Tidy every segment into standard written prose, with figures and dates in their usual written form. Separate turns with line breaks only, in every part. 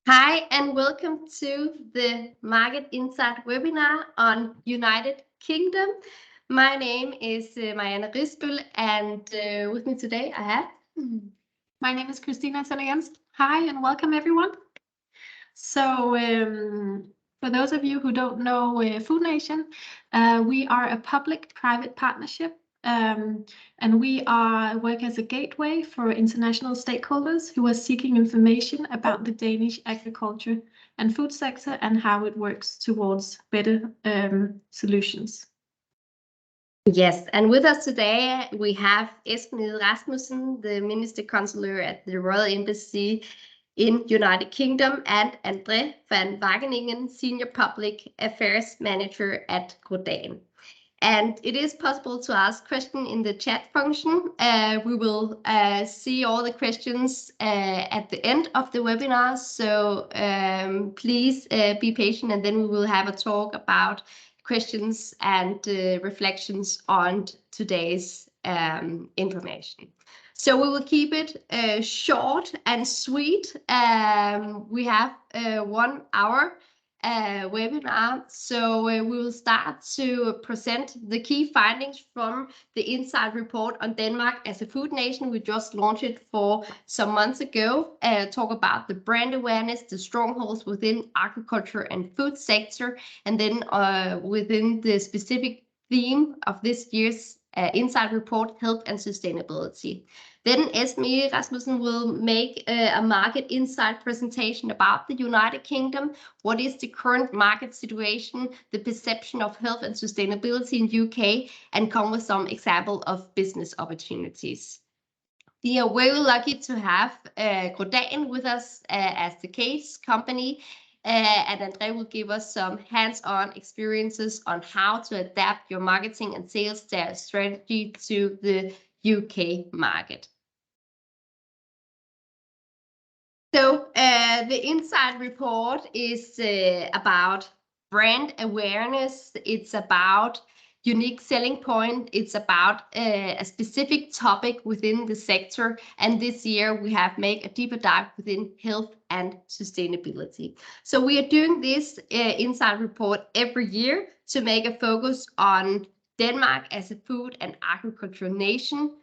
Hi, and welcome to the Market Insight webinar on United Kingdom. My name is Marianne Risbøl, and with me today I have...
My name is Christina Sennegens. Hi, and welcome everyone. So for those of you who don't know Food Nation, we are a public-private partnership, and we work as a gateway for international stakeholders who are seeking information about the Danish agriculture and food sector and how it works towards better solutions.
Yes, and with us today we have Esben Ide Rasmussen, the Minister Consular at the Royal Embassy in United Kingdom, and André van Wageningen, Senior Public Affairs Manager at Grodan. And it is possible to ask questions in the chat function. We will see all the questions at the end of the webinar, so please be patient, and then we will have a talk about questions and reflections on today's information. So we will keep it short and sweet. We have 1 hour webinar, so we will start to present the key findings from the Insight report on Denmark as a food nation. We just launched it for some months ago. Talk about the brand awareness, the strongholds within agriculture and food sector, and then within the specific theme of this year's Insight report, health and sustainability. Then Esben Ide Rasmussen will make a market insight presentation about the United Kingdom. What is the current market situation, the perception of health and sustainability in UK, and come with some example of business opportunities. We are very lucky to have Grodan with us as the case company, and André will give us some hands-on experiences on how to adapt your marketing and sales strategy to the UK market. So the Insight report is about brand awareness. It's about unique selling point. It's about a specific topic within the sector. And this year we have made a deeper dive within health and sustainability. So we are doing this Insight report every year to make a focus on Denmark as a food and agricultural nation.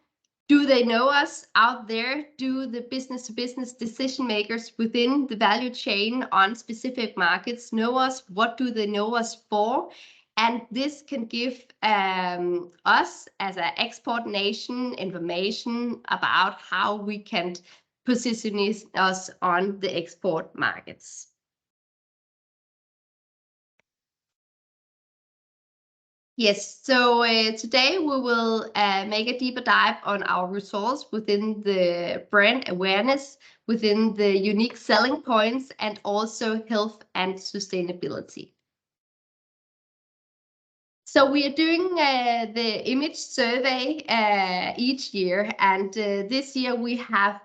Do they know us out there? Do the business-to-business decision makers within the value chain on specific markets know us? What do they know us for? And this can give us as an export nation information about how we can position us on the export markets. Yes, so today we will make a deeper dive on our results within the brand awareness, within the unique selling points, and also health and sustainability. So we are doing the image survey each year, and this year we have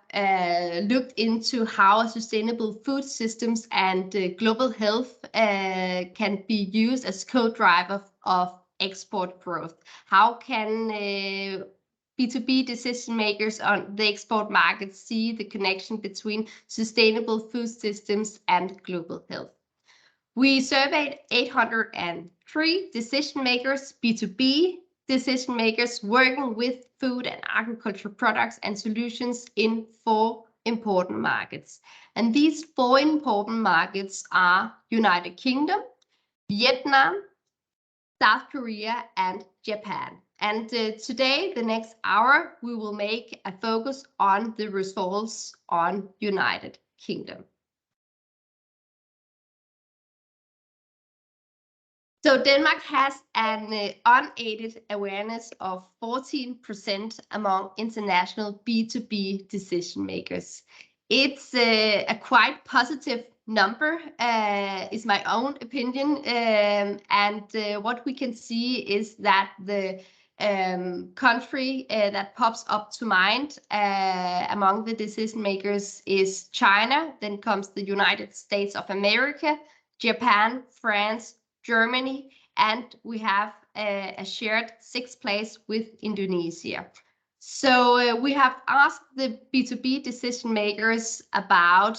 looked into how sustainable food systems and global health can be used as co-driver of export growth. How can B2B decision makers on the export market see the connection between sustainable food systems and global health? We surveyed 803 decision makers, B2B decision makers working with food and agriculture products and solutions in 4 important markets. And these 4 important markets are United Kingdom, Vietnam, South Korea, and Japan. And today, the next hour, we will make a focus on the results on United Kingdom. So Denmark has an unaided awareness of 14% among international B2B decision makers. It's a quite positive number, is my own opinion, and what we can see is that the country that pops up to mind among the decision makers is China, then comes the United States of America, Japan, France, Germany, and we have a shared 6th place with Indonesia. So we have asked the B2B decision makers about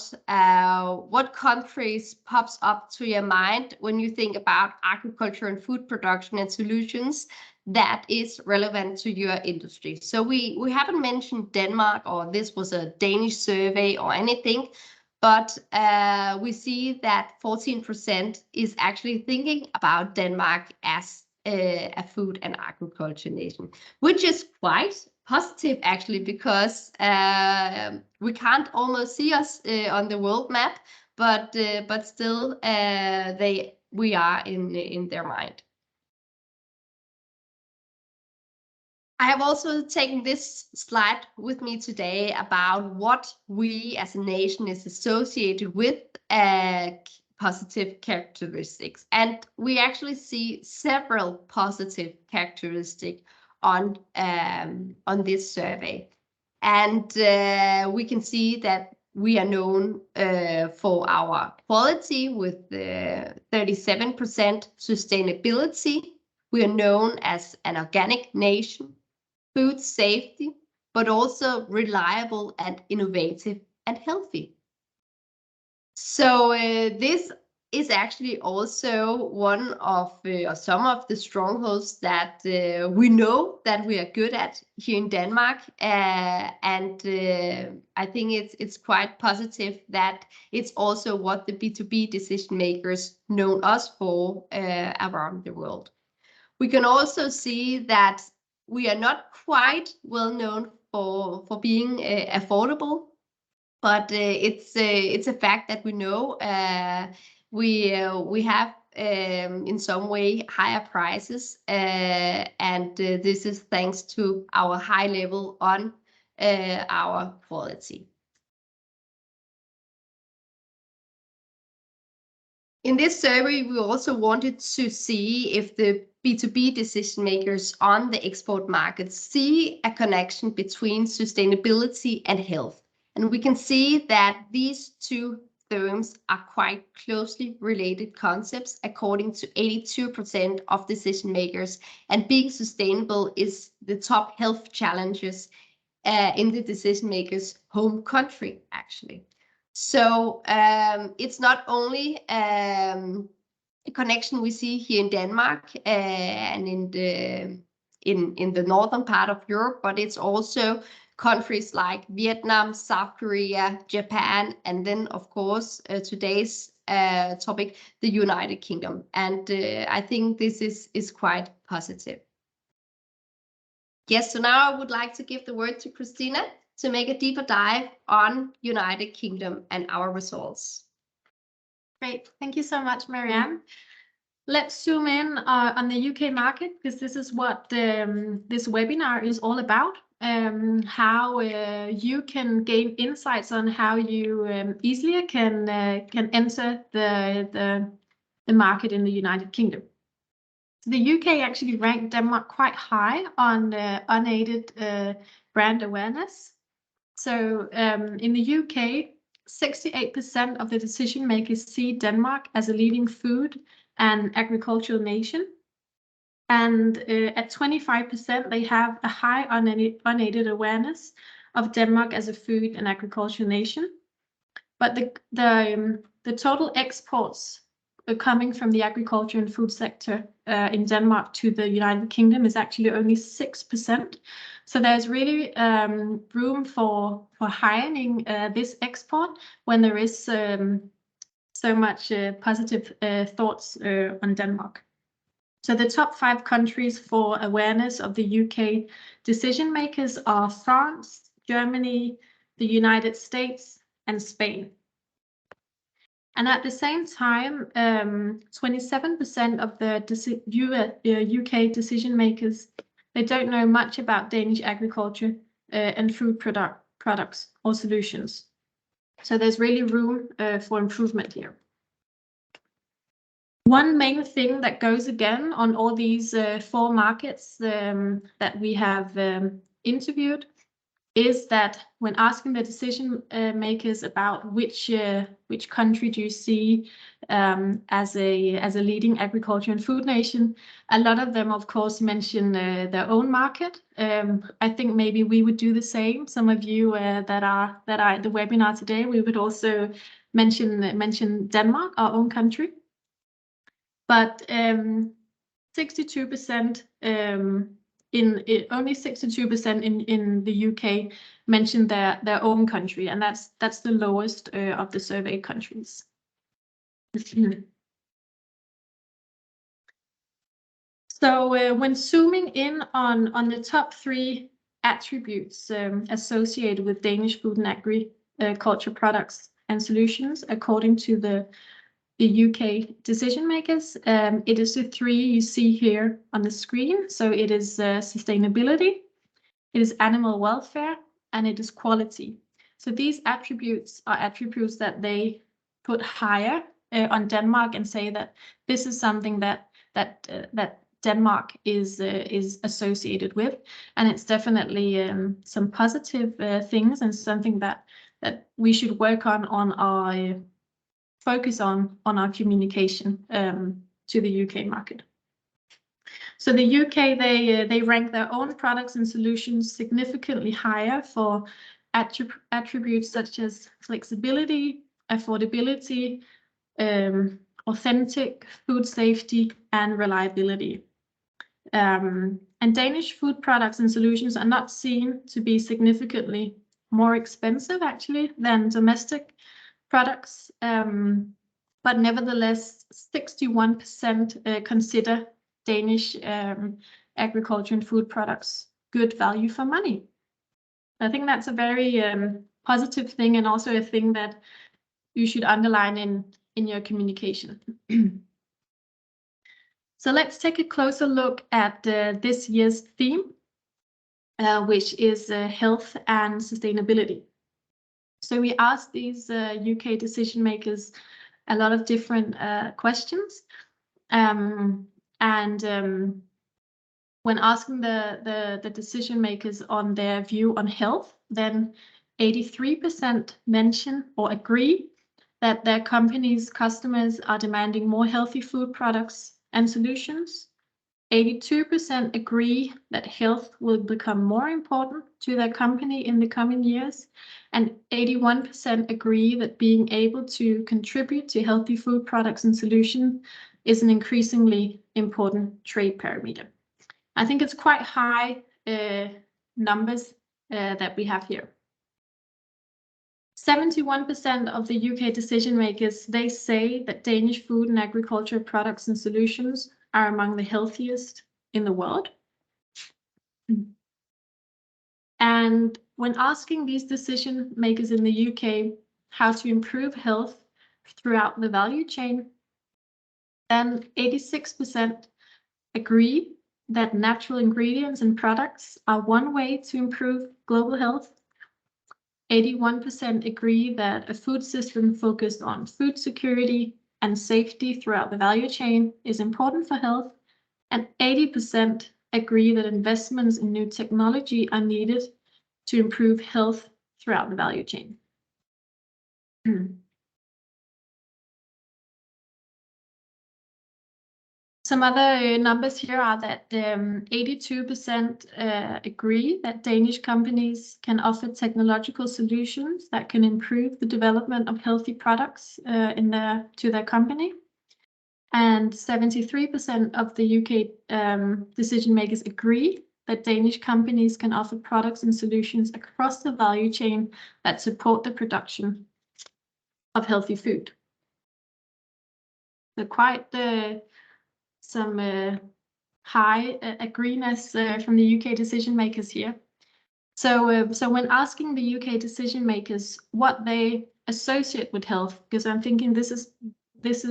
what countries pops up to your mind when you think about agriculture and food production and solutions that is relevant to your industry. So we haven't mentioned Denmark, or this was a Danish survey or anything, but we see that 14% is actually thinking about Denmark as a food and agriculture nation, which is quite positive actually, because we can't almost see us on the world map, but still we are in their mind. I have also taken this slide with me today about what we as a nation is associated with positive characteristics, and we actually see several positive characteristics on this survey, and we can see that we are known for our quality with 37%, sustainability. We are known as an organic nation, food safety, but also reliable and innovative and healthy. So this is actually also one of some of the strongholds that we know that we are good at here in Denmark, and I think it's quite positive that it's also what the B2B decision makers know us for around the world. We can also see that we are not quite well known for being affordable, but it's a fact that we know we have in some way higher prices, and this is thanks to our high level on our quality. In this survey, we also wanted to see if the B2B decision makers on the export market see a connection between sustainability and health. And we can see that these two terms are quite closely related concepts according to 82% of decision makers, and being sustainable is the top health challenges in the decision makers' home country, actually. So it's not only a connection we see here in Denmark and in the northern part of Europe, but it's also countries like Vietnam, South Korea, Japan, and then of course today's topic, the United Kingdom. And I think this is quite positive. Yes, so now I would like to give the word to Christina to make a deeper dive on United Kingdom and our results.
Great, thank you so much, Marianne. Let's zoom in on the UK market, because this is what this webinar is all about. How you can gain insights on how you easily can enter the market in the United Kingdom. So the UK actually ranked Denmark quite high on unaided brand awareness. So in the UK, 68% of the decision makers see Denmark as a leading food and agricultural nation. And at 25%, they have a high unaided awareness of Denmark as a food and agricultural nation. But the total exports coming from the agriculture and food sector in Denmark to the United Kingdom is actually only 6%. So there's really room for heightening this export when there is so much positive thoughts on Denmark. So the top 5 countries for awareness of the UK decision makers are France, Germany, the United States, and Spain. And at the same time, 27% of the UK decision makers, they don't know much about Danish agriculture and food products or solutions. So there's really room for improvement here. One main thing that goes again on all these 4 markets that we have interviewed is that when asking the decision makers about which country do you see as a leading agriculture and food nation, a lot of them, of course, mention their own market. I think maybe we would do the same. Some of you that are at the webinar today, we would also mention Denmark, our own country. But 62%. Only 62% in the UK mentioned their own country, and that's the lowest of the surveyed countries. So when zooming in on the top 3 attributes associated with Danish food and agriculture products and solutions, according to the UK decision makers, it is the 3 you see here on the screen. So it is sustainability, it is animal welfare, and it is quality. So these attributes are attributes that they put higher on Denmark and say that this is something that Denmark is associated with, and it's definitely some positive things and something that we should work on our focus on our communication to the UK market. So the UK, they rank their own products and solutions significantly higher for attributes such as flexibility, affordability, authentic, food safety, and reliability. And Danish food products and solutions are not seen to be significantly more expensive, actually, than domestic products, but nevertheless, 61% consider Danish agriculture and food products good value for money. I think that's a very positive thing, and also a thing that you should underline in your communication. So let's take a closer look at this year's theme, which is health and sustainability. So we asked these UK decision makers a lot of different questions, and when asking the decision makers on their view on health, then 83% mention or agree that their company's customers are demanding more healthy food products and solutions. 82% agree that health will become more important to their company in the coming years, and 81% agree that being able to contribute to healthy food products and solutions is an increasingly important trade parameter. I think it's quite high numbers that we have here. 71% of the UK decision makers, they say that Danish food and agriculture products and solutions are among the healthiest in the world. And when asking these decision makers in the UK how to improve health throughout the value chain, then 86% agree that natural ingredients and products are one way to improve global health. 81% agree that a food system focused on food security and safety throughout the value chain is important for health, and 80% agree that investments in new technology are needed to improve health throughout the value chain. Some other numbers here are that 82% agree that Danish companies can offer technological solutions that can improve the development of healthy products to their company. And 73% of the UK decision makers agree that Danish companies can offer products and solutions across the value chain that support the production of healthy food. So quite some high agreement from the UK decision makers here. So when asking the UK decision makers what they associate with health, because I'm thinking this is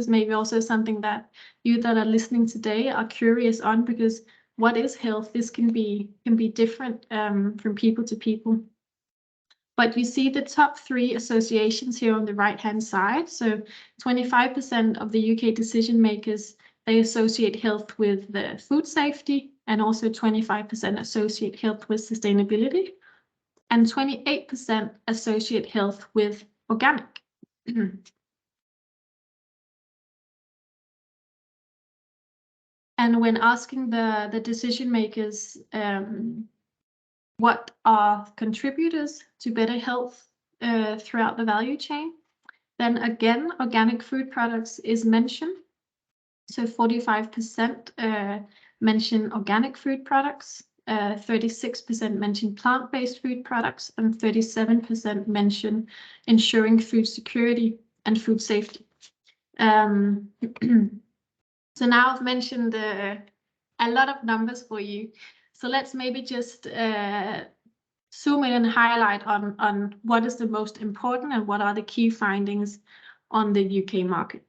maybe also something that you that are listening today are curious on, because what is health? This can be different from people to people. But you see the top 3 associations here on the right-hand side. So 25% of the UK decision makers, they associate health with the food safety, and also 25% associate health with sustainability. and 28% associate health with organic. And when asking the decision makers what are contributors to better health throughout the value chain, then again, organic food products is mentioned. So 45% mention organic food products, 36% mention plant-based food products, and 37% mention ensuring food security and food safety. So now I've mentioned a lot of numbers for you. So let's maybe just zoom in and highlight on what is the most important and what are the key findings on the UK market.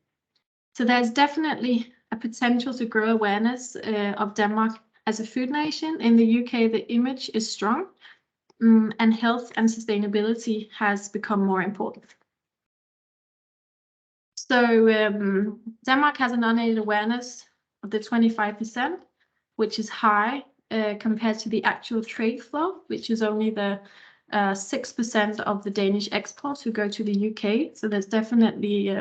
So there's definitely a potential to grow awareness of Denmark as a food nation. In the UK, the image is strong, and health and sustainability has become more important. So Denmark has an unaided awareness of the 25%, which is high compared to the actual trade flow, which is only the 6% of the Danish exports who go to the UK. So there's definitely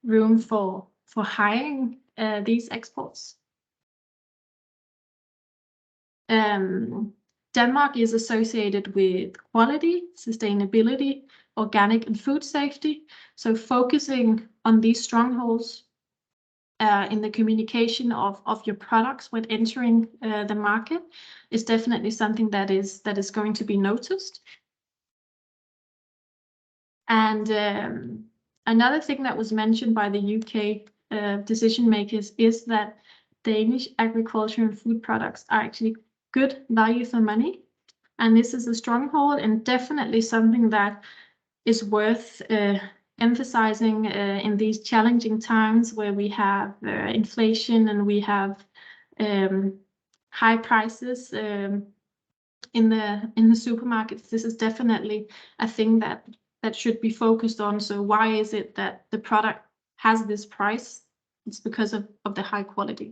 room for hiring these exports. Denmark is associated with quality, sustainability, organic and food safety. So focusing on these strongholds in the communication of your products when entering the market is definitely something that is going to be noticed. And another thing that was mentioned by the UK decision makers is that Danish agriculture and food products are actually good value for money. And this is a stronghold and definitely something that is worth emphasizing in these challenging times where we have inflation and we have high prices in the supermarkets. This is definitely a thing that should be focused on. So why is it that the product has this price? It's because of the high quality.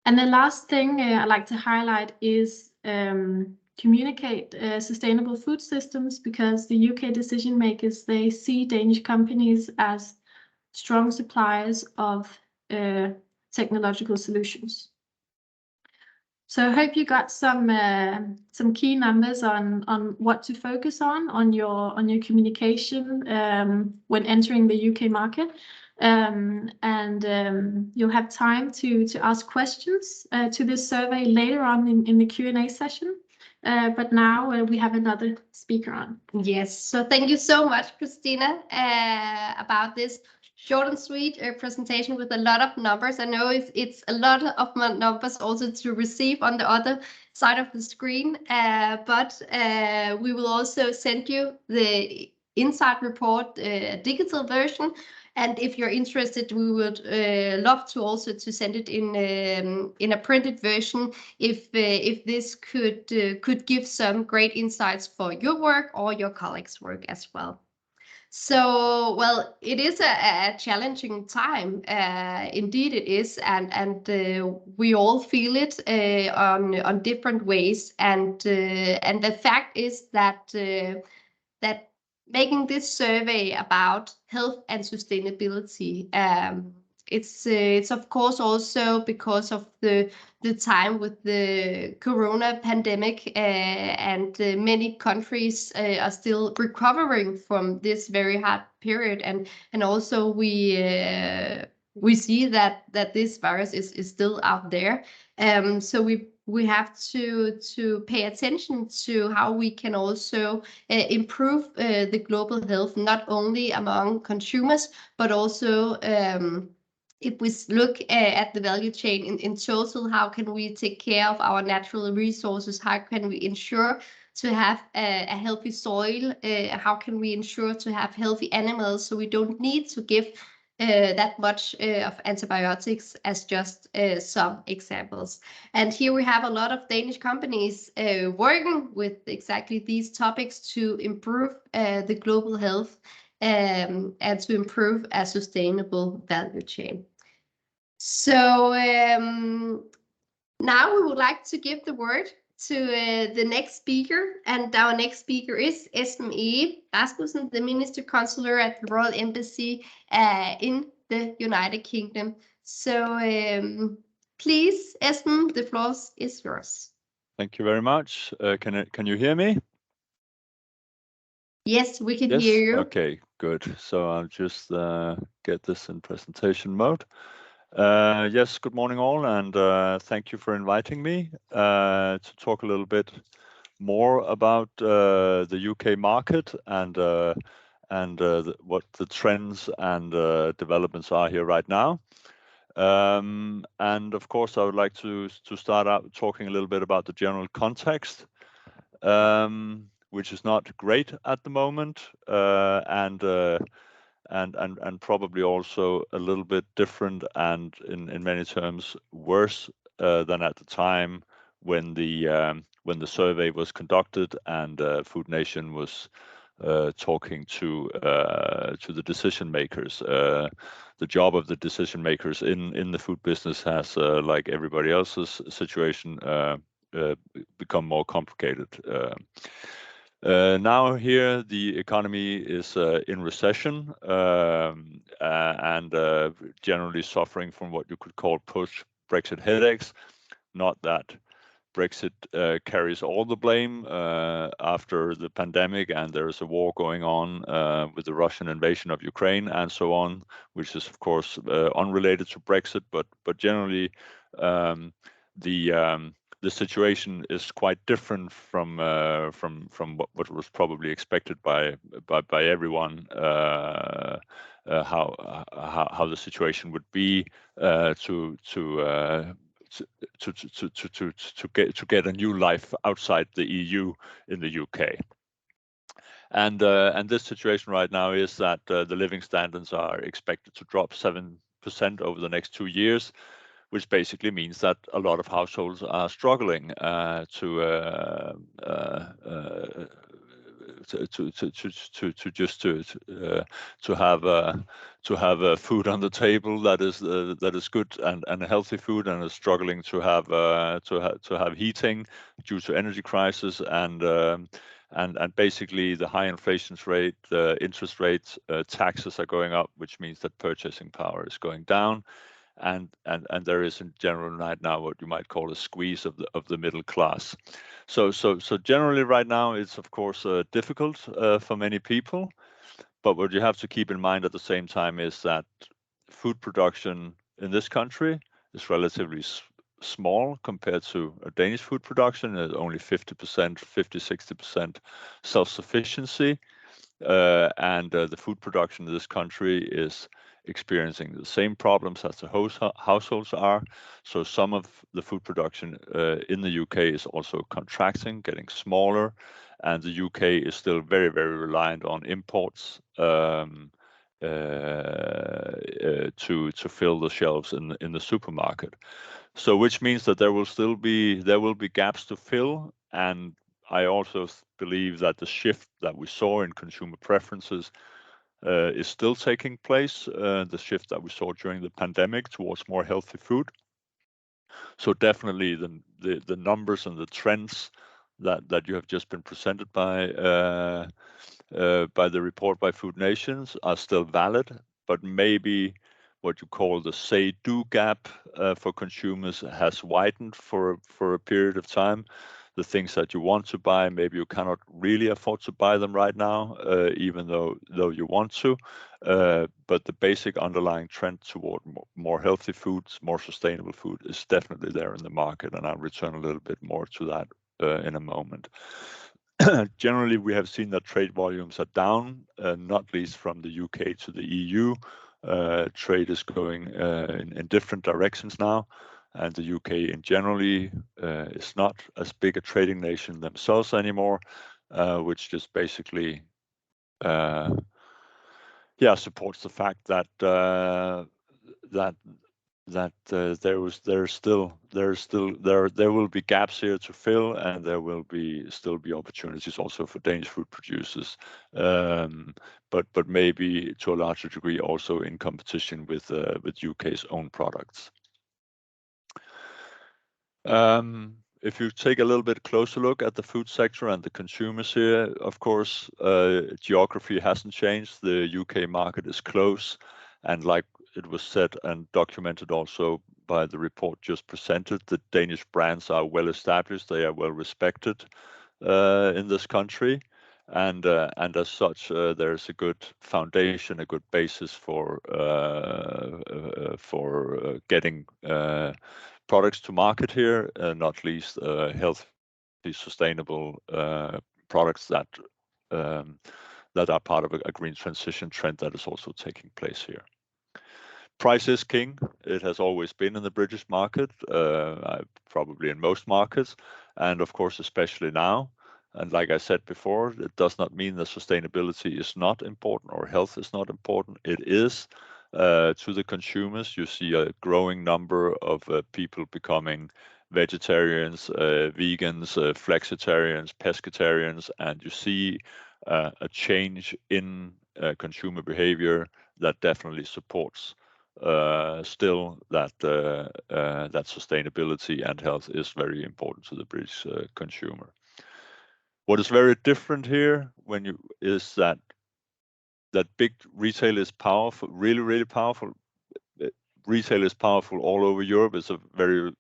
And the last thing I'd like to highlight is communicate sustainable food systems, because the UK decision makers, they see Danish companies as strong suppliers of technological solutions. So I hope you got some key numbers on what to focus on your communication when entering the UK market. You'll have time to ask questions to this survey later on in the Q&A session. But now we have another speaker on.
Yes, so thank you so much, Christina, about this short and sweet presentation with a lot of numbers. I know it's a lot of numbers also to receive on the other side of the screen, but we will also send you the Insight report, digital version. And if you're interested, we would love to also to send it in a printed version if this could give some great insights for your work or your colleagues' work as well. So, well, it is a challenging time. Indeed, it is, and we all feel it on different ways. And the fact is that that making this survey about health and sustainability, it's of course also because of the time with the corona pandemic, and many countries are still recovering from this very hard period, and also we see that this virus is still out there. So we have to pay attention to how we can also improve the global health, not only among consumers, but also if we look at the value chain in total, how can we take care of our natural resources? How can we ensure to have a healthy soil? How can we ensure to have healthy animals so we don't need to give that much of antibiotics, as just some examples. And here we have a lot of Danish companies working with exactly these topics to improve the global health and to improve a sustainable value chain. So now we would like to give the word to the next speaker, and our next speaker is Esben Ege Rasmussen, the Minister Consular at the Royal Embassy in the United Kingdom. So please, Esben, the floor is yours.
Thank you very much. Can you hear me?
Yes, we can
Yes?
hear you.
Okay, good. So I'll just get this in presentation mode. Yes, good morning all, and thank you for inviting me to talk a little bit more about the UK market and what the trends and developments are here right now. And of course, I would like to start out talking a little bit about the general context, which is not great at the moment, and probably also a little bit different and in many terms worse than at the time when the survey was conducted and Food Nation was talking to the decision makers. The job of the decision makers in the food business has, like everybody else's situation, become more complicated. Now here the economy is in recession and generally suffering from what you could call post-Brexit headaches. Not that Brexit carries all the blame after the pandemic, and there is a war going on with the Russian invasion of Ukraine and so on, which is of course unrelated to Brexit, but generally the situation is quite different from what was probably expected by everyone. How the situation would be to get a new life outside the EU in the UK. And this situation right now is that the living standards are expected to drop 7% over the next 2 years, which basically means that a lot of households are struggling to have food on the table that is good and healthy food, and is struggling to have heating due to energy crisis and basically the high inflation rate, interest rates, taxes are going up, which means that purchasing power is going down. And there is in general right now what you might call a squeeze of the middle class. So generally right now it's of course difficult for many people, but what you have to keep in mind at the same time is that food production in this country is relatively small compared to a Danish food production. There's only 50-60% self-sufficiency, and the food production in this country is experiencing the same problems as the households are. So some of the food production in the UK is also contracting, getting smaller, and the UK is still very, very reliant on imports to fill the shelves in the supermarket. So which means that there will be gaps to fill, and I also believe that the shift that we saw in consumer preferences is still taking place, the shift that we saw during the pandemic towards more healthy food. So definitely the numbers and the trends that you have just been presented by the report by Food Nations are still valid, but maybe what you call the say-do gap for consumers has widened for a period of time. The things that you want to buy, maybe you cannot really afford to buy them right now, even though you want to. But the basic underlying trend toward more healthy foods, more sustainable food is definitely there in the market, and I'll return a little bit more to that in a moment. Generally, we have seen that trade volumes are down, not least from the UK to the EU. Trade is going in different directions now, and the UK in generally is not as big a trading nation themselves anymore, which just basically supports the fact that there will be gaps here to fill, and there will still be opportunities also for Danish food producers, but maybe to a larger degree also in competition with UK's own products. if you take a little bit closer look at the food sector and the consumers here, of course, geography hasn't changed. The UK market is close, and like it was said and documented also by the report just presented, the Danish brands are well established. They are well respected in this country, and as such, there's a good foundation, a good basis for getting products to market here, not least healthy, sustainable products that are part of a green transition trend that is also taking place here. Price is king. It has always been in the British market, probably in most markets, and of course, especially now. And like I said before, it does not mean that sustainability is not important or health is not important. It is to the consumers. You see a growing number of people becoming vegetarians, vegans, flexitarians, pescatarians, and you see a change in consumer behavior that definitely supports still that sustainability and health is very important to the British consumer. What is very different here is that big retail is powerful, really powerful. Retail is powerful all over Europe. It's a very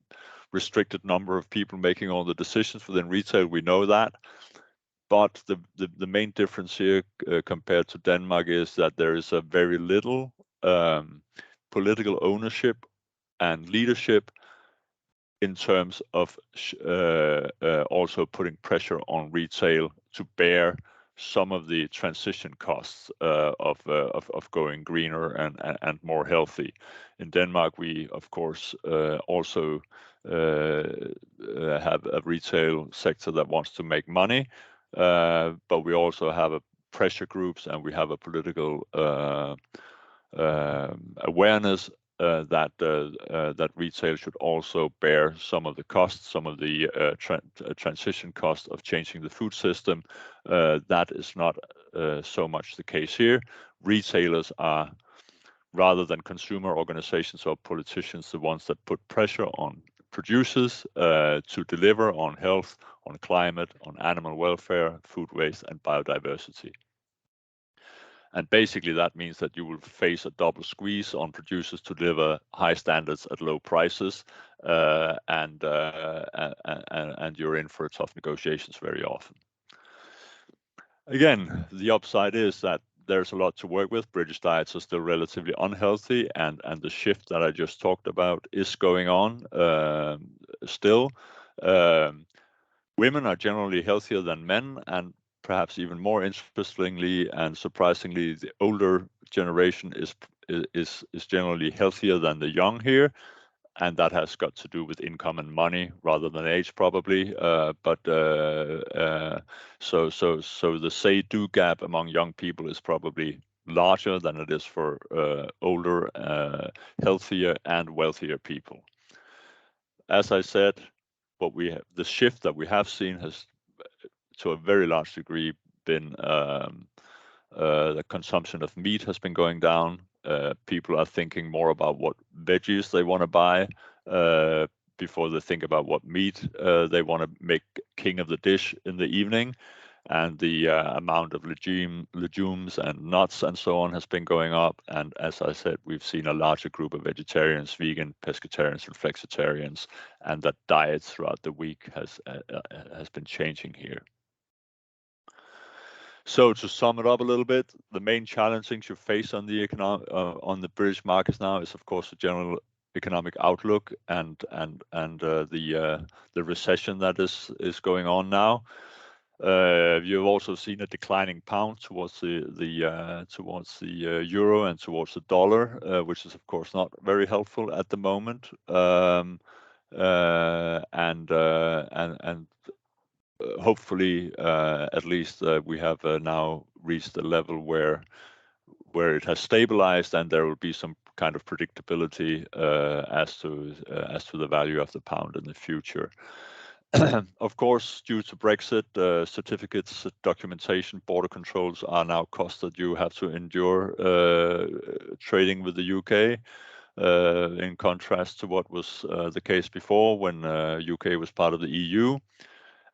restricted number of people making all the decisions within retail. We know that. But the main difference here compared to Denmark is that there is a very little political ownership and leadership in terms of also putting pressure on retail to bear some of the transition costs of going greener and more healthy. In Denmark, we of course also have a retail sector that wants to make money, but we also have a pressure groups and we have a political awareness that retail should also bear some of the costs, some of the transition costs of changing the food system. That is not so much the case here. Retailers are, rather than consumer organizations or politicians, the ones that put pressure on producers to deliver on health, on climate, on animal welfare, food waste, and biodiversity. And basically that means that you will face a double squeeze on producers to deliver high standards at low prices, and you're in for tough negotiations very often. Again, the upside is that there's a lot to work with. British diets are still relatively unhealthy, and the shift that I just talked about is going on still. Women are generally healthier than men, and perhaps even more interestingly and surprisingly, the older generation is generally healthier than the young here, and that has got to do with income and money rather than age, probably. So the say-do gap among young people is probably larger than it is for older, healthier, and wealthier people. As I said, the shift that we have seen has, to a very large degree, been the consumption of meat has been going down. People are thinking more about what veggies they want to buy before they think about what meat they want to make king of the dish in the evening. And the amount of legumes and nuts and so on has been going up. And as I said, we've seen a larger group of vegetarians, vegan, pescatarians, and flexitarians, and that diet throughout the week has been changing here. So to sum it up a little bit, the main challenges you face on the British markets now is, of course, the general economic outlook and the recession that is going on now. You've also seen a declining pound towards the euro and towards the dollar, which is of course not very helpful at the moment. Hopefully, at least we have now reached a level where it has stabilized, and there will be some kind of predictability as to the value of the pound in the future. Of course, due to Brexit, certificates, documentation, border controls are now costs that you have to endure trading with the UK. in contrast to what was the case before when UK was part of the EU.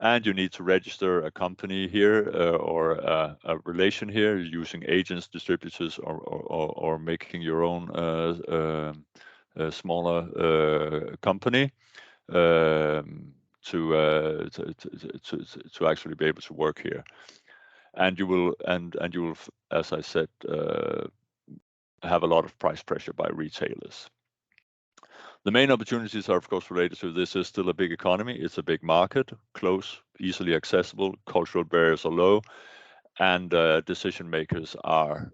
And you need to register a company here or a relation here using agents, distributors, or making your own smaller company to actually be able to work here. And you will, as I said, have a lot of price pressure by retailers. The main opportunities are, of course, related to this is still a big economy. It's a big market, close, easily accessible, cultural barriers are low, and decision makers are,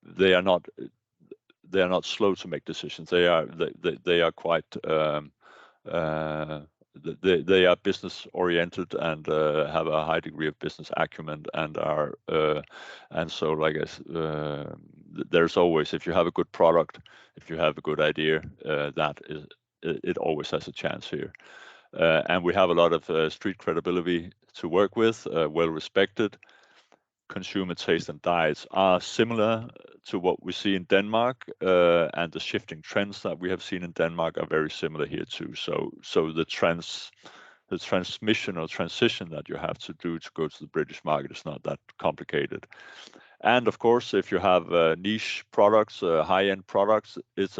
they are not slow to make decisions. They are quite they are business oriented and have a high degree of business acumen and are and so like there's always, if you have a good product, if you have a good idea, that is it always has a chance here. And we have a lot of street credibility to work with, well respected. Consumer taste and diets are similar to what we see in Denmark, and the shifting trends that we have seen in Denmark are very similar here too. So the transmission or transition that you have to do to go to the British market is not that complicated. And of course, if you have niche products, high-end products, that's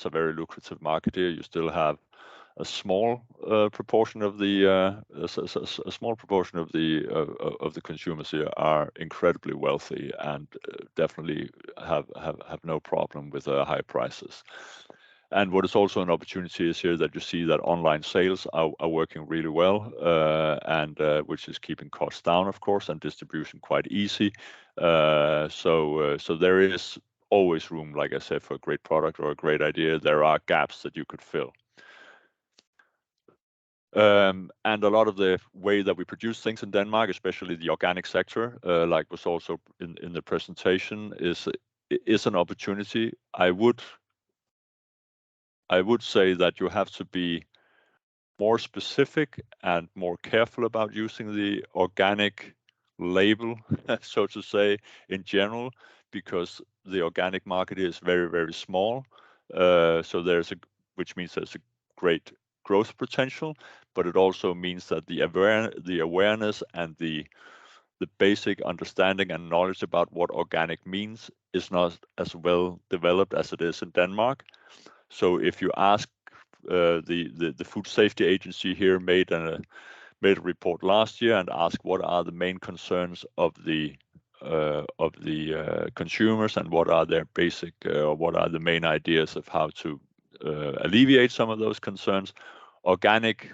a very lucrative market here. You still have a small proportion of the consumers here are incredibly wealthy and definitely have no problem with high prices. And what is also an opportunity is here that you see that online sales are working really well, and which is keeping costs down, of course, and distribution quite easy. So there is always room, like I said, for a great product or a great idea. There are gaps that you could fill. And a lot of the way that we produce things in Denmark, especially the organic sector, like was also in the presentation, is an opportunity. I would say that you have to be more specific and more careful about using the organic label, so to say, in general, because the organic market is very, very small. So which means there's a great growth potential, but it also means that the awareness and the basic understanding and knowledge about what organic means is not as well developed as it is in Denmark. So if you ask the Food Safety Agency here made a report last year and asked what are the main concerns of the consumers and what are their basic or what are the main ideas of how to alleviate some of those concerns. Organic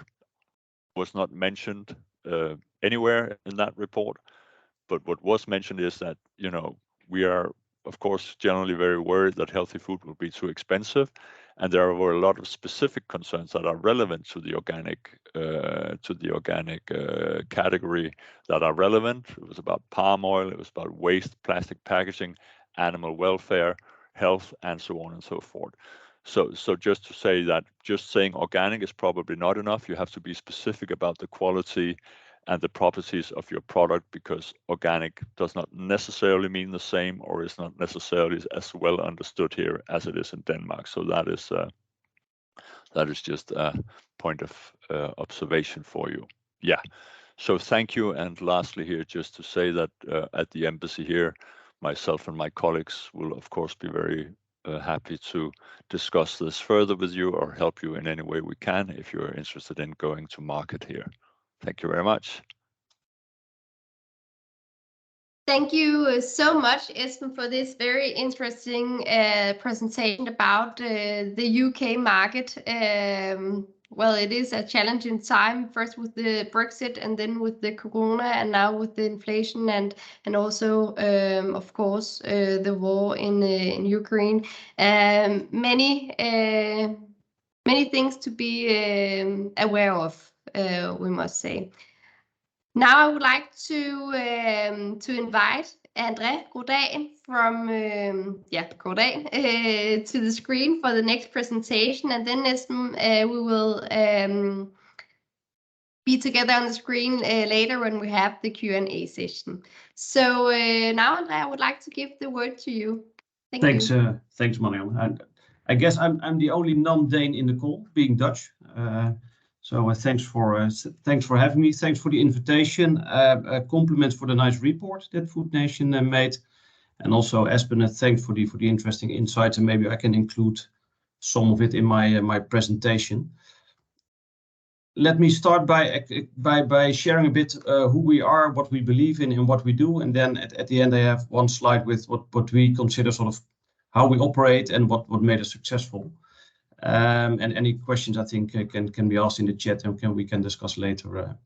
was not mentioned anywhere in that report, but what was mentioned is that we are of course generally very worried that healthy food will be too expensive, and there were a lot of specific concerns that are relevant to the organic category that are relevant. It was about palm oil, it was about waste, plastic packaging, animal welfare, health, and so on and so forth. So just to say that just saying organic is probably not enough. You have to be specific about the quality and the properties of your product, because organic does not necessarily mean the same or is not necessarily as well understood here as it is in Denmark. So that is just a point of observation for you. Yeah. So thank you. And lastly here, just to say that at the embassy here, myself and my colleagues will of course be very happy to discuss this further with you or help you in any way we can if you're interested in going to market here. Thank you very much.
Thank you so much, Esben, for this very interesting presentation about the UK market. Well, it is a challenging time, first with the Brexit and then with the Corona and now with the inflation and also, of course, the war in Ukraine. Many things to be aware of, we must say. Now I would like to invite André Godal from Godal to the screen for the next presentation, and then we will be together on the screen later when we have the Q&A session. So now, André, I would like to give the word to you. Thank you.
Thanks, Marianne. And I guess I'm the only non-Dane in the call, being Dutch. So thanks for having me. Thanks for the invitation. Compliments for the nice report that Food Nation made, and also Espen, thanks for the interesting insights, and maybe I can include some of it in my presentation. Let me start by sharing a bit who we are, what we believe in, and what we do, and then at the end I have one slide with what we consider sort of how we operate and what made us successful. And any questions I think can be asked in the chat, and we can discuss later.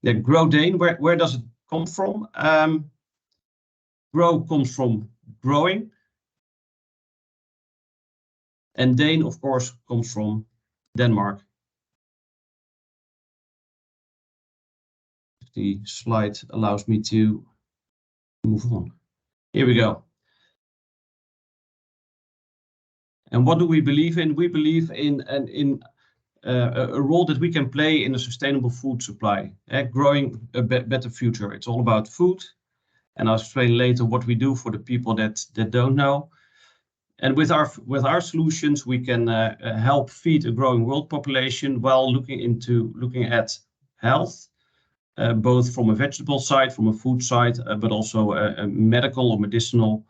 The Grow Dane, where does it come from? Grow comes from growing, and Dane, of course, comes from Denmark. If the slide allows me to move on. Here we go. And what do we believe in? We believe in a role that we can play in a sustainable food supply, growing a better future. It's all about food, and I'll explain later what we do for the people that don't know. And with our solutions, we can help feed a growing world population while looking at health, both from a vegetable side, from a food side, but also medical or medicinal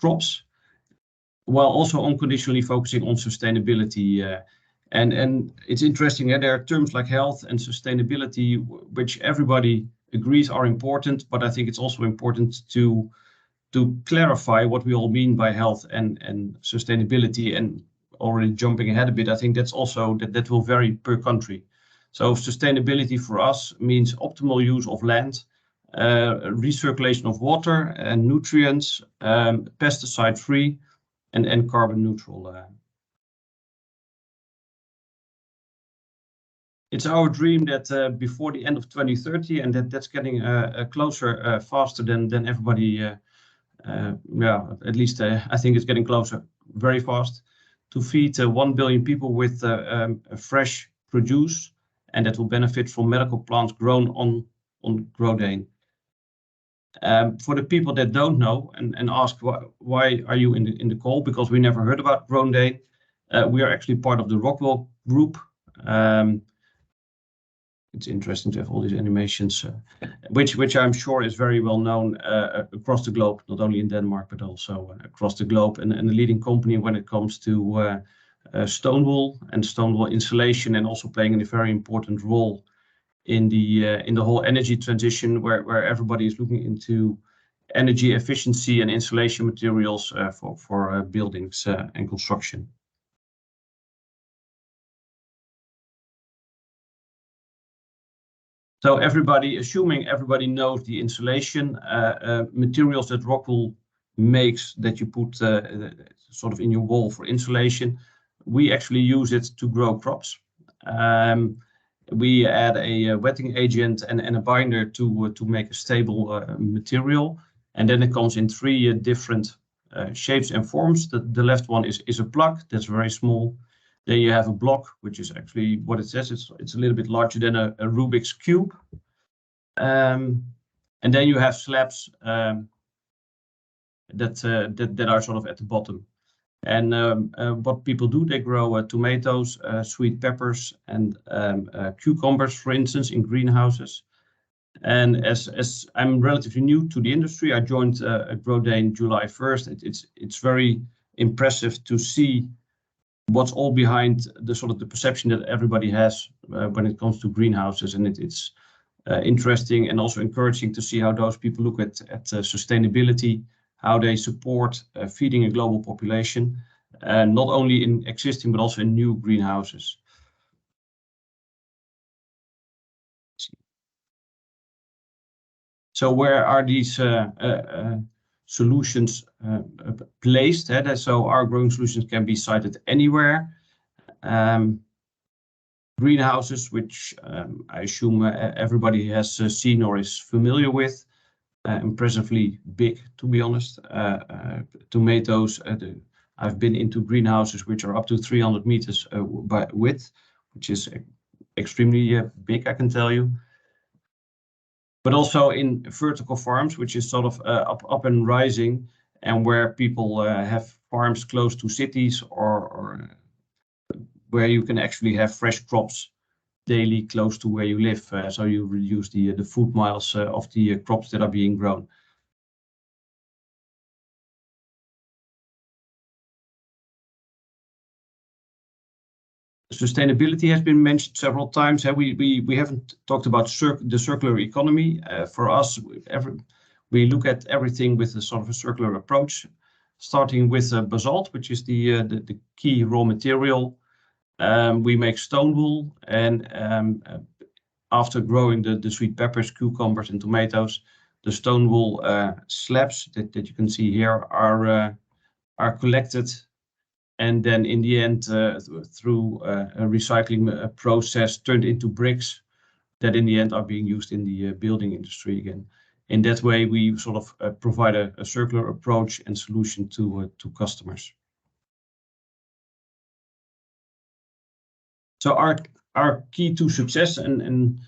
crops, while also unconditionally focusing on sustainability. And it's interesting that there are terms like health and sustainability, which everybody agrees are important, but I think it's also important to clarify what we all mean by health and sustainability. And already jumping ahead a bit, I think that's also that will vary per country. So sustainability for us means optimal use of land, recirculation of water and nutrients, pesticide free, and carbon neutral. It's our dream that before the end of 2030, and that's getting closer faster than everybody. At least I think it's getting closer very fast, to feed 1 billion people with fresh produce, and that will benefit from medical plants grown on Grow Dane. For the people that don't know and ask why are you in the call, because we never heard about Grow Dane. We are actually part of the Rockwell Group. It's interesting to have all these animations, which I'm sure is very well known across the globe, not only in Denmark, but also across the globe, and a leading company when it comes to stone wool and stone wool insulation, and also playing a very important role in the whole energy transition, where everybody is looking into energy efficiency and insulation materials for buildings and construction. So assuming everybody knows the insulation materials that Rockwell makes, that you put sort of in your wall for insulation, we actually use it to grow crops. We add a wetting agent and a binder to make a stable material, and then it comes in 3 different shapes and forms. The left one is a plug that's very small. Then you have a block, which is actually what it says. It's a little bit larger than a Rubik's cube. And then you have slabs that are sort of at the bottom. And what people do, they grow tomatoes, sweet peppers, and cucumbers, for instance, in greenhouses. And as I'm relatively new to the industry, I joined Grow Dane July 1st. It's very impressive to see what's all behind the sort of the perception that everybody has when it comes to greenhouses, and it's interesting and also encouraging to see how those people look at sustainability, how they support feeding a global population, not only in existing but also in new greenhouses. So where are these solutions placed? So our growing solutions can be sited anywhere. Greenhouses, which I assume everybody has seen or is familiar with, impressively big, to be honest. Tomatoes, I've been into greenhouses which are up to 300 meters by width, which is extremely big, I can tell you. But also in vertical farms, which is sort of up and rising. and where people have farms close to cities or where you can actually have fresh crops daily close to where you live, so you reduce the food miles of the crops that are being grown. Sustainability has been mentioned several times. We haven't talked about the circular economy. For us, we look at everything with a sort of a circular approach, starting with basalt, which is the key raw material. We make stone wool, and after growing the sweet peppers, cucumbers, and tomatoes, the stone wool slabs that you can see here are collected, and then in the end, through a recycling process, turned into bricks that in the end are being used in the building industry again. In that way, we sort of provide a circular approach and solution to customers. So our key to success, and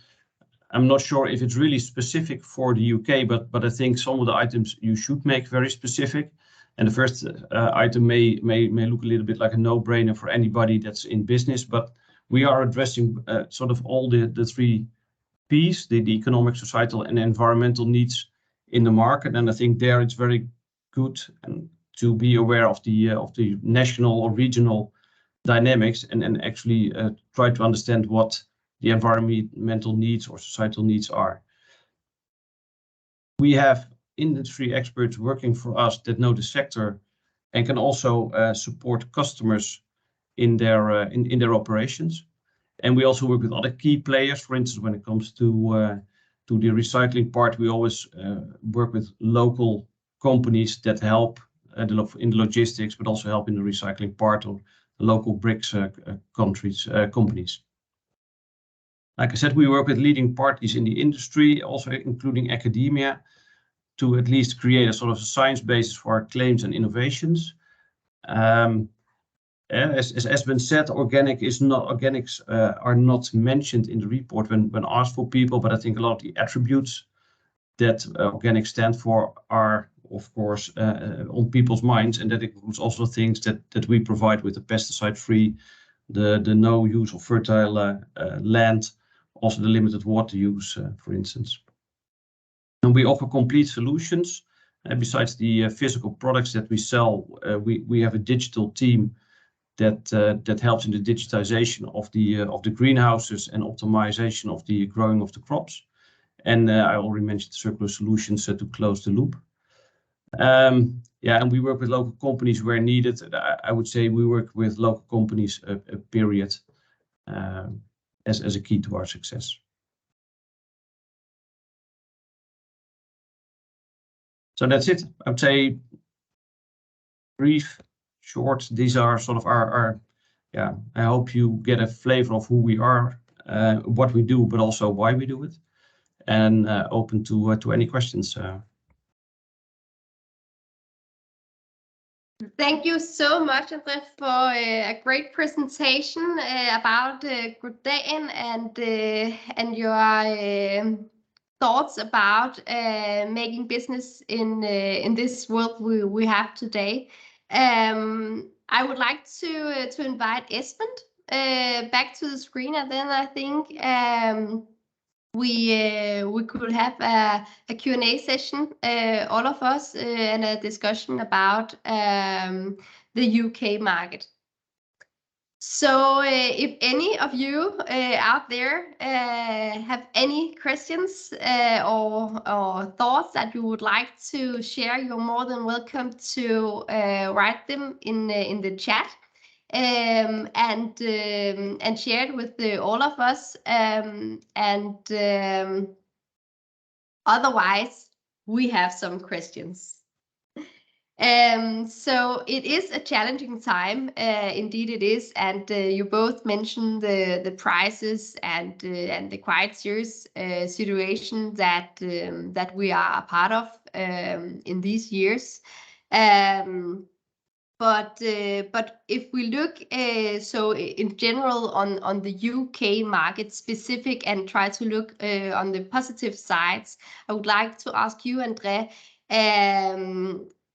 I'm not sure if it's really specific for the UK, but I think some of the items you should make very specific. And the first item may look a little bit like a no-brainer for anybody that's in business, but we are addressing sort of all the three P's, the economic, societal, and environmental needs in the market. And I think there it's very good to be aware of the national or regional dynamics and actually try to understand what the environmental needs or societal needs are. We have industry experts working for us that know the sector and can also support customers in their operations. And we also work with other key players. For instance, when it comes to the recycling part, we always work with local companies that help in the logistics, but also help in the recycling part, or local bricks companies. Like I said, we work with leading parties in the industry, also including academia, to at least create a sort of science basis for our claims and innovations. As been said, organics are not mentioned in the report when asked for people, but I think a lot of the attributes that organic stand for are, of course, on people's minds, and that includes also things that we provide with the pesticide-free, the no use of fertile land, also the limited water use, for instance. And we offer complete solutions. Besides the physical products that we sell, we have a digital team that helps in the digitization of the greenhouses and optimization of the growing of the crops. And I already mentioned circular solutions to close the loop. And we work with local companies where needed. I would say we work with local companies, period, as a key to our success. So that's it. I would say brief, short. These are sort of our I hope you get a flavor of who we are, what we do, but also why we do it, and open to any questions.
Thank you so much, André, for a great presentation about GroDagen and your thoughts about making business in this world we have today. I would like to invite Esben back to the screen, and then I think we could have a Q&A session, all of us, and a discussion about the UK market. So if any of you out there have any questions or thoughts that you would like to share, you're more than welcome to write them in the chat and share it with all of us. Otherwise, we have some questions. So it is a challenging time, indeed it is, and you both mentioned the prices and the quite serious situation that we are a part of in these years. But if we look so in general on the UK market specific and try to look on the positive sides, I would like to ask you, André,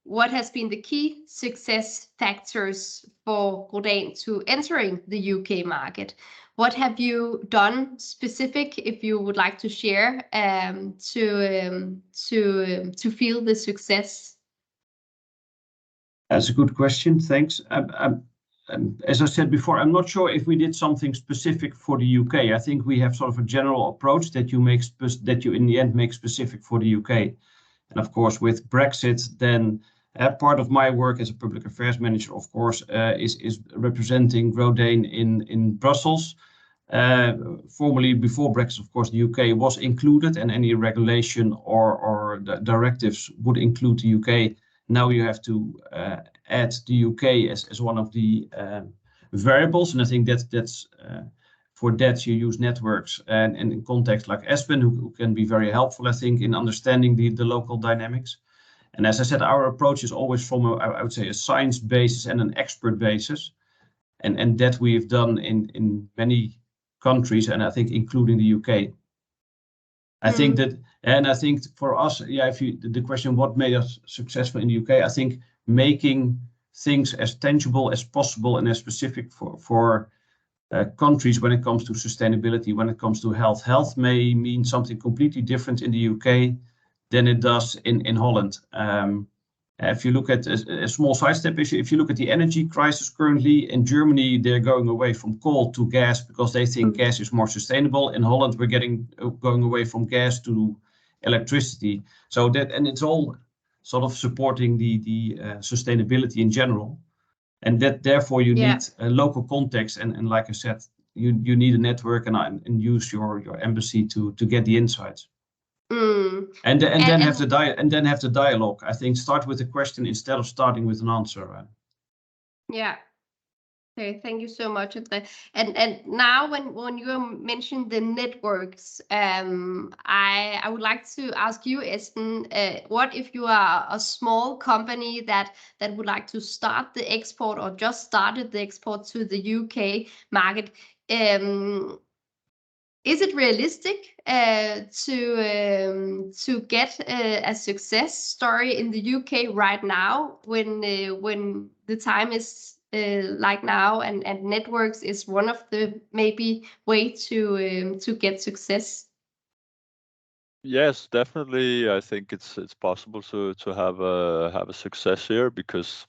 what has been the key success factors for Grodan to entering the UK market? What have you done specific, if you would like to share, to feel the success?
That's a good question. Thanks. As I said before, I'm not sure if we did something specific for the UK. I think we have sort of a general approach that you in the end make specific for the UK. And of course, with Brexit, then part of my work as a public affairs manager, of course, is representing Grodan in Brussels. Formerly, before Brexit, of course, the UK was included, and any regulation or the directives would include the UK. Now you have to add the UK as one of the variables, and I think that's for that you use networks and in context like Espen, who can be very helpful, I think, in understanding the local dynamics. And as I said, our approach is always from I would say a science basis and an expert basis, and that we've done in many countries, and I think including the UK. I think that, and I think for us, yeah, if you the question what made us successful in the UK, I think making things as tangible as possible and as specific for countries when it comes to sustainability, when it comes to health. Health may mean something completely different in the UK than it does in Holland. If you look at a small sidestep issue, if you look at the energy crisis currently in Germany, they're going away from coal to gas because they think gas is more sustainable. In Holland, we're going away from gas to electricity. So that, and it's all sort of supporting the sustainability in general. And that therefore you need a local context. And like I said, you need a network and use your embassy to get the insights. And then have the dialogue. I think start with a question instead of starting with an answer.
Yeah. Okay, thank you so much. And now when you mentioned the networks, I would like to ask you, Espen, what if you are a small company that would like to start the export or just started the export to the UK market? Is it realistic to get a success story in the UK right now when the time is like now and networks is one of the maybe way to get success?
Yes, definitely. I think it's possible to have a success here because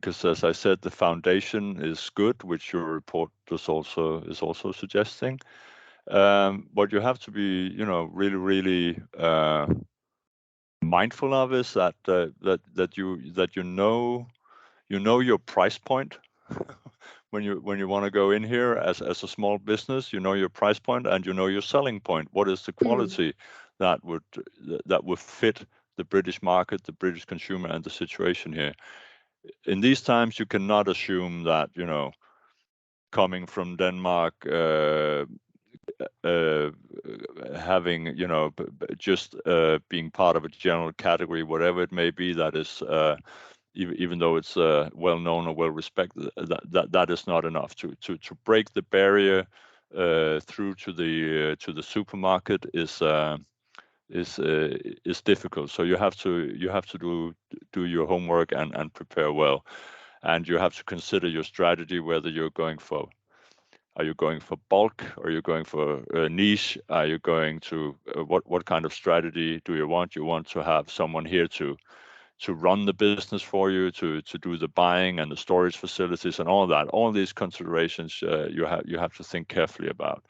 as I said, the foundation is good, which your report is also suggesting. What you have to be, really mindful of is that you know your price point when you want to go in here as a small business. You know your price point and you know your selling point. What is the quality that would fit the British market, the British consumer, and the situation here? In these times, you cannot assume that coming from Denmark. Having just being part of a general category, whatever it may be, that is even though it's well known or well respected, that is not enough to break the barrier through to the supermarket is difficult. So you have to do your homework and prepare well, and you have to consider your strategy, whether you're going for. Are you going for bulk? Are you going for niche? Are you going to what kind of strategy do you want? You want to have someone here to run the business for you, to do the buying and the storage facilities and all that. All these considerations you have to think carefully about.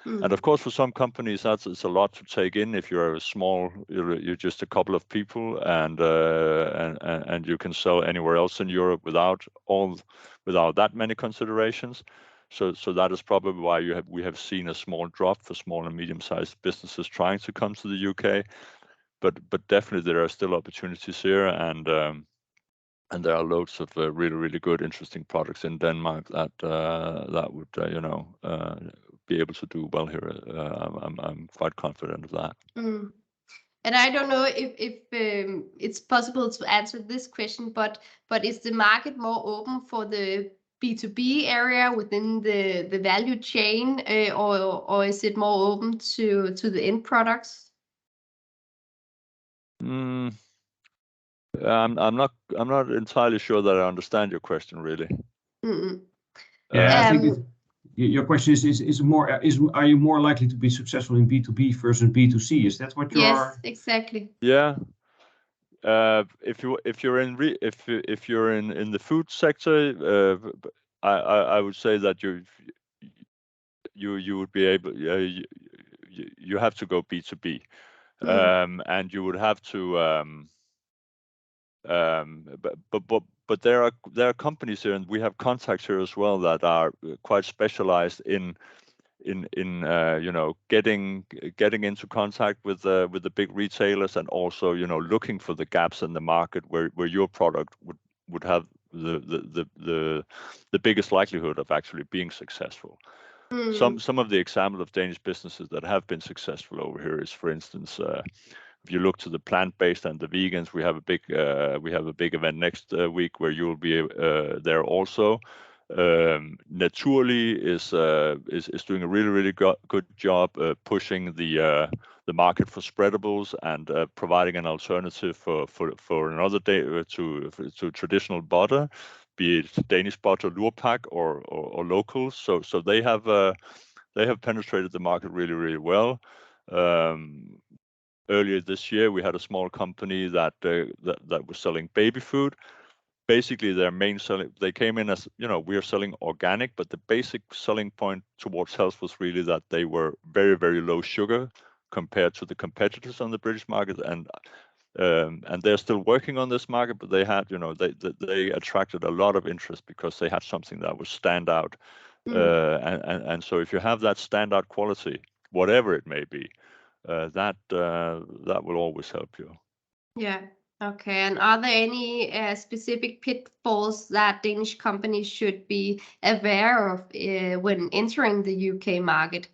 And of course, for some companies, it's a lot to take in. If you're a small, you're just a couple of people, and you can sell anywhere else in Europe without that many considerations. So that is probably why we have seen a small drop for small and medium-sized businesses trying to come to the UK, but definitely there are still opportunities here, and there are loads of really good, interesting products in Denmark that would be able to do well here. I'm quite confident of that.
And I don't know if it's possible to answer this question, but is the market more open for the B2B area within the value chain, or is it more open to the end products?
I'm not entirely sure that I understand your question really.
Mm-mm.
Yeah, I think
Um,
your question is are you more likely to be successful in B2B versus B2C? Is that what
Yes,
you're?
exactly.
Yeah. If you're in the food sector, I would say that you would be able, you have to go B2B, and you would have to but there are companies here, and we have contacts here as well that are quite specialized in getting into contact with the big retailers, and also looking for the gaps in the market where your product would have the biggest likelihood of actually being successful. Some of the examples of Danish businesses that have been successful over here is, for instance, if you look to the plant-based and the vegans, we have a big event next week where you will be there also. Naturli is doing a really good job pushing the market for spreadables and providing an alternative for another day to traditional butter, be it Danish butter, Lurpak or local. So they have penetrated the market really well. Earlier this year, we had a small company that was selling baby food. Basically, their main selling, they came in as, we are selling organic, but the basic selling point towards health was really that they were very low sugar compared to the competitors on the British market, and they're still working on this market, but they had, they attracted a lot of interest because they had something that would stand out. And so if you have that standout quality, whatever it may be, that will always help you.
Yeah. Okay. And are there any specific pitfalls that Danish companies should be aware of when entering the UK market?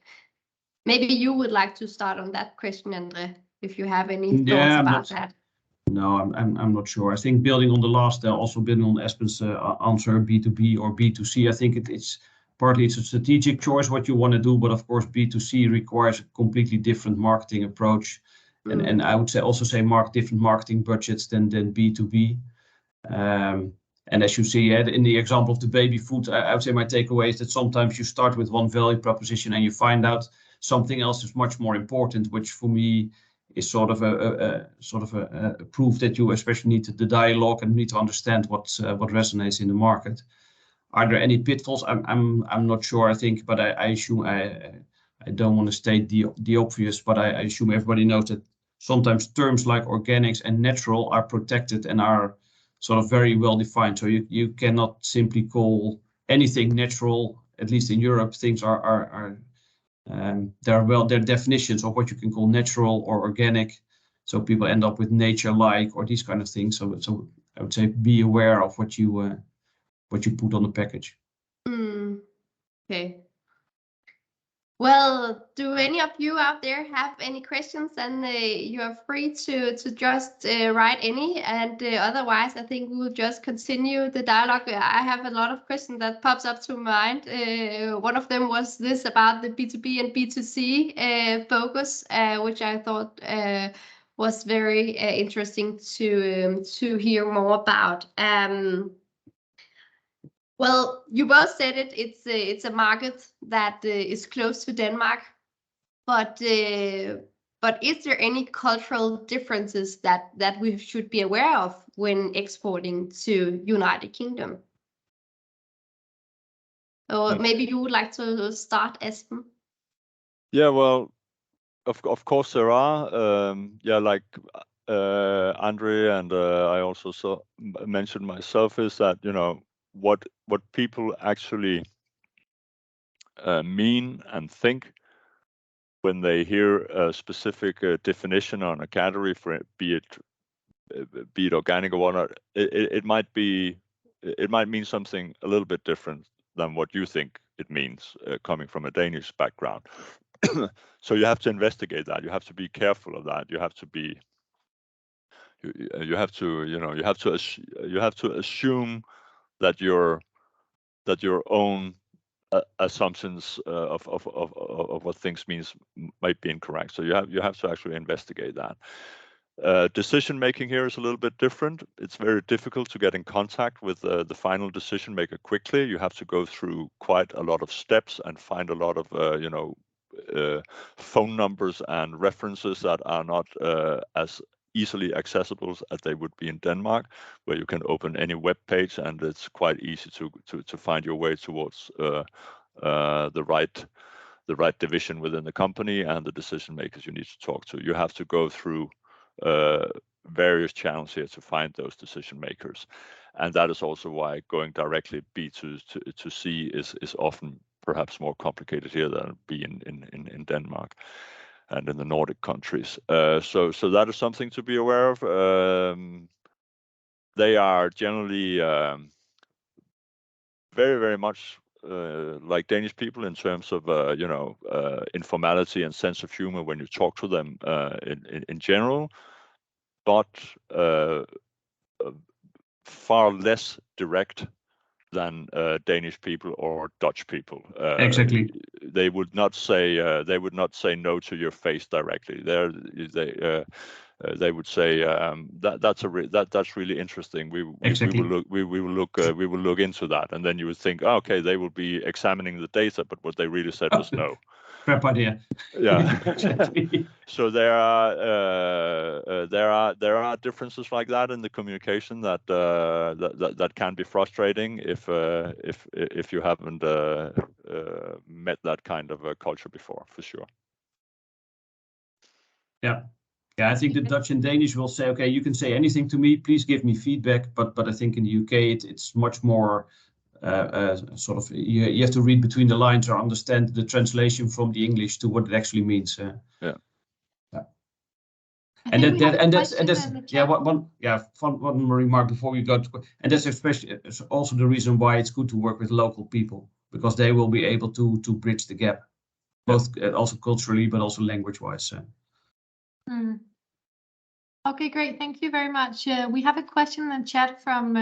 Maybe you would like to start on that question, Andre, if you have any thoughts about that.
No, I'm not sure. I think building on the last, also building on Espen's answer, B2B or B2C, I think it's partly it's a strategic choice what you want to do, but of course B2C requires a completely different marketing approach, and I would say different marketing budgets than B2B. And as you see, in the example of the baby food, I would say my takeaway is that sometimes you start with one value proposition and you find out something else is much more important, which for me is sort of a proof that you especially need the dialogue and need to understand what resonates in the market. Are there any pitfalls? I'm not sure. I think, but I assume I don't want to state the obvious, but I assume everybody knows that sometimes terms like organics and natural are protected and are sort of very well defined. So you cannot simply call anything natural. At least in Europe, things there are definitions of what you can call natural or organic. So people end up with nature-like or these kind of things. So I would say be aware of what you put on the package.
Okay. Well, do any of you out there have any questions? And you are free to just write any. And otherwise, I think we will just continue the dialogue. I have a lot of questions that pops up to mind. One of them was this about the B2B and B2C focus, which I thought was very interesting to hear more about. Well, you both said it. It's a market that is close to Denmark, but is there any cultural differences that we should be aware of when exporting to United Kingdom? Or maybe you would like to start, Espen?
Yeah, well, of course there are. Like Andre and I also mentioned myself, is that what people actually mean and think when they hear a specific definition on a category, for it, be it organic or whatnot, it might mean something a little bit different than what you think it means, coming from a Danish background. So you have to investigate that. You have to be careful of that. You have to assume that your own assumptions of what things means might be incorrect. So you have to actually investigate that. Decision making here is a little bit different. It's very difficult to get in contact with the final decision maker quickly. You have to go through quite a lot of steps and find a lot of phone numbers and references that are not as easily accessible as they would be in Denmark, where you can open any web page and it's quite easy to find your way towards the right division within the company and the decision makers you need to talk to. You have to go through various channels here to find those decision makers, and that is also why going directly B to C is often perhaps more complicated here than it be in Denmark and in the Nordic countries. So that is something to be aware of. They are generally very much like Danish people in terms of informality and sense of humor when you talk to them in general, but far less direct than Danish people or Dutch people.
Exactly.
They would not say no to your face directly. They would say that's really interesting. We will look into that, and then you would think, oh, okay, they will be examining the data, but what they really said was no.
Crap idea.
Yeah.
Exactly.
So there are differences like that in the communication that can be frustrating if you haven't met that kind of culture before, for sure.
Yeah. Yeah, I think the Dutch and Danish will say, okay, you can say anything to me, please give me feedback. But I think in the UK, it's much more sort of, you have to read between the lines or understand the translation from the English to what it actually means.
Yeah.
And one remark before we go to, and that's especially also the reason why it's good to work with local people, because they will be able to bridge the gap, both also culturally, but also language-wise.
Okay, great. Thank you very much. We have a question in the chat from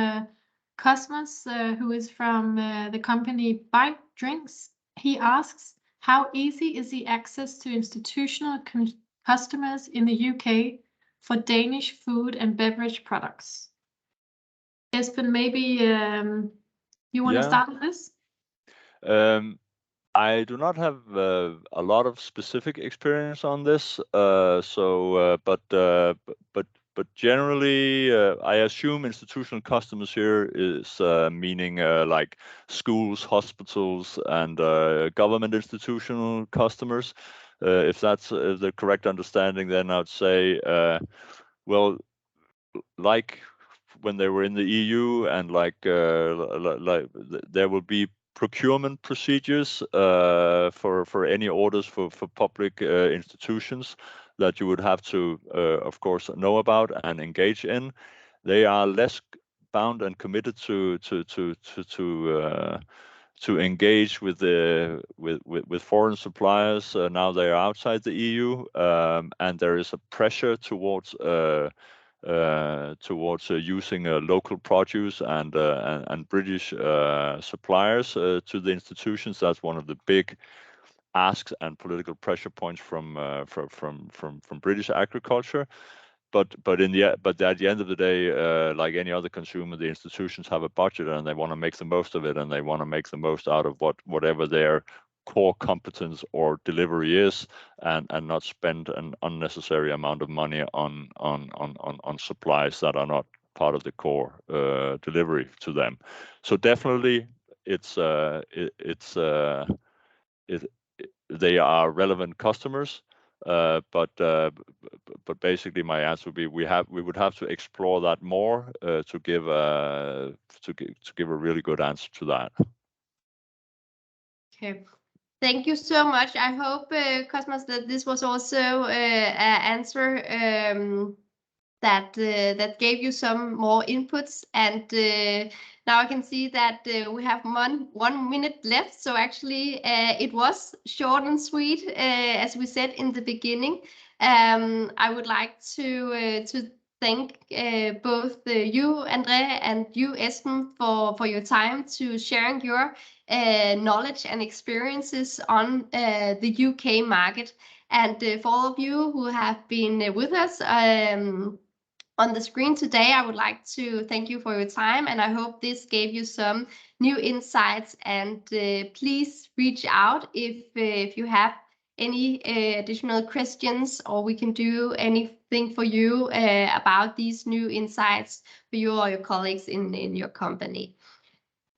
Cosmos, who is from the company Bite Drinks. He asks, how easy is the access to institutional customers in the UK for Danish food and beverage products? Esben, maybe you want to start with this?
I do not have a lot of specific experience on this, but generally, I assume institutional customers here is meaning like schools, hospitals, and government institutional customers. If that's the correct understanding, then I'd say, well, like when they were in the EU, and like there will be procurement procedures for any orders for public institutions that you would have to, of course, know about and engage in. They are less bound and committed to engage with foreign suppliers now they are outside the EU, and there is a pressure towards using local produce and British suppliers to the institutions. That's one of the big asks and political pressure points from British agriculture. But at the end of the day, like any other consumer, the institutions have a budget and they want to make the most of it, and they want to make the most out of whatever their core competence or delivery is, and not spend an unnecessary amount of money on supplies that are not part of the core delivery to them. So definitely, they are relevant customers. But basically, my answer would be we would have to explore that more to give a really good answer to that.
Okay, thank you so much. I hope, Cosmos, that this was also an answer that gave you some more inputs. And now I can see that we have 1 minute left. So actually, it was short and sweet, as we said in the beginning. I would like to thank both you, André, and you, Esben, for your time to sharing your knowledge and experiences on the UK market. And for all of you who have been with us on the screen today, I would like to thank you for your time, and I hope this gave you some new insights. And please reach out if you have any additional questions, or we can do anything for you about these new insights for you or your colleagues in your company.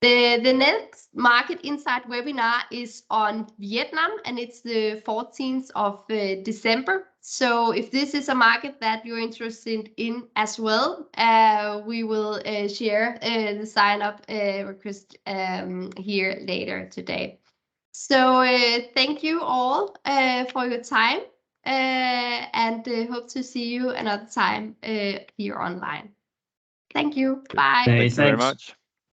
The next Market Insight webinar is on Vietnam, and it's the 14th of December. So if this is a market that you're interested in as well, we will share the sign-up request here later today. So thank you all for your time, and hope to see you another time here online. Thank you. Bye.
Thank you very much.